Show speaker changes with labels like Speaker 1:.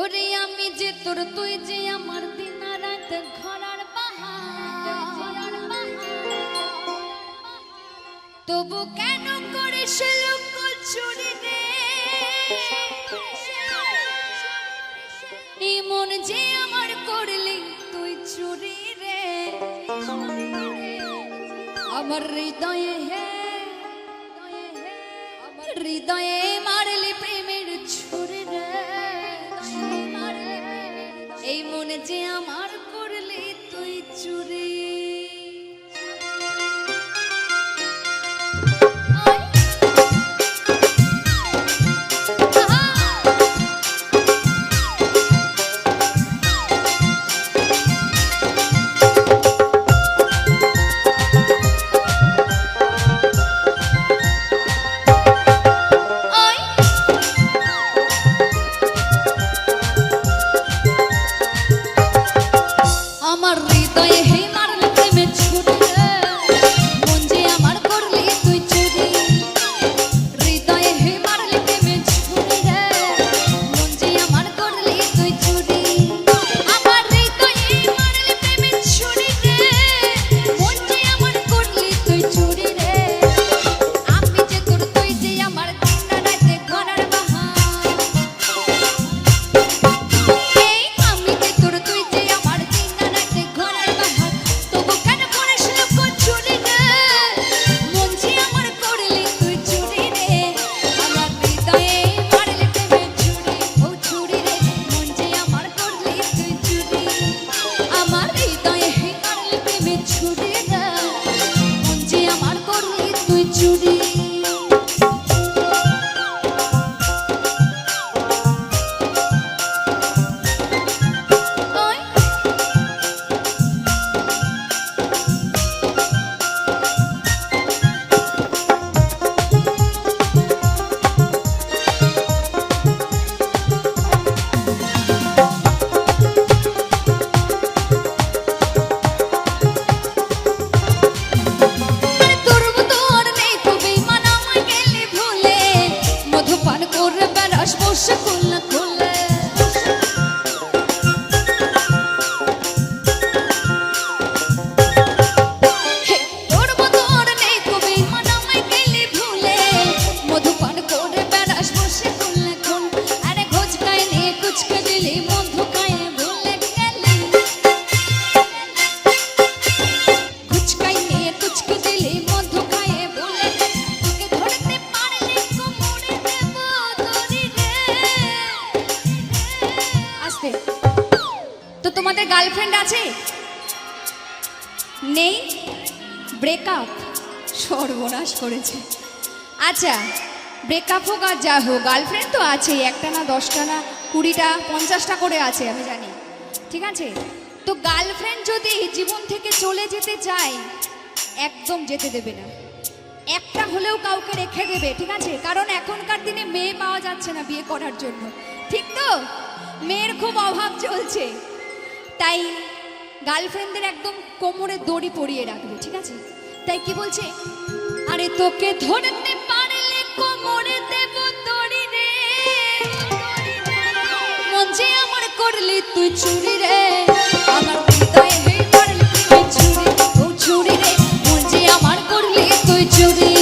Speaker 1: ওরে আমি যে তোর তুই যে আমার দিন রাত ঘরার বাহার তবু কেন করিস লুকোচুরি চুরি রে এমন যে আমার করলি তুই চুরি রে আমার হৃদয়ে হে আমার হৃদয়ে মারলি প্রেমের ছুরি রে এই মনে যে আমার করলি তুই চুরি আমার হৃদয়ে হে মারলি প্রেমের ছুরি মন যে আমার করলি তুই চুরি হৃদয়ে হে মারলি প্রেমের ছুরি মন যে আমার করলি তুই চুরি আমার হৃদয়ে মারলি প্রেমের ছুরি মন যে আমার করলি তুই চুরি রে আমি যে তোর তুই যে আমার দিন রাতে ঘরার বাহার এই আমি যে তোর তুই যে আমার চুরি বসে খুললে খুললে তোর মধুর নেই কবি মানামাই গেলি ভুলে মধুপান করে বেড়াস বসে খুললে খুল আরে ঘোচকায় নিয়ে কুচকে দিলি মধু খায়ে ভুলে গেলি ঘুচকায় নিয়ে কুচকে দিলি মধু খায়ে ভুলে তোকে ধরতে পারলে কোমরে দেব তোরি তো তোমাদের গার্লফ্রেন্ড আছে নেই ব্রেকআপ সর্বনাশ করেছে আচ্ছা ব্রেকআপ হোক আর যা হোক গার্লফ্রেন্ড তো আছে একটা না 10টা না 20টা 50টা করে আছে আমি জানি ঠিক আছে তো গার্লফ্রেন্ড যদি জীবন থেকে চলে যেতে চায় একদম যেতে দেবে না একটা হলেও কাউকে রেখে দেবে ঠিক আছে কারণ এখনকার দিনে মেয়ে পাওয়া যাচ্ছে না বিয়ে করার জন্য ঠিক তো মেয়ের খুব অভাব চলছে তাই গার্লফ্রেন্ডদের একদম কোমরে দড়ি পরিয়ে রাখবে ঠিক আছে তাই কি বলছে আরে তোকে ধরতে পারলে কোমরে দেব দড়ি রে মন যে আমার করলি তুই চুরি রে আমার হৃদয়ে হে মারলি তুই চুরি ও চুরি রে মন যে আমার করলি তুই চুরি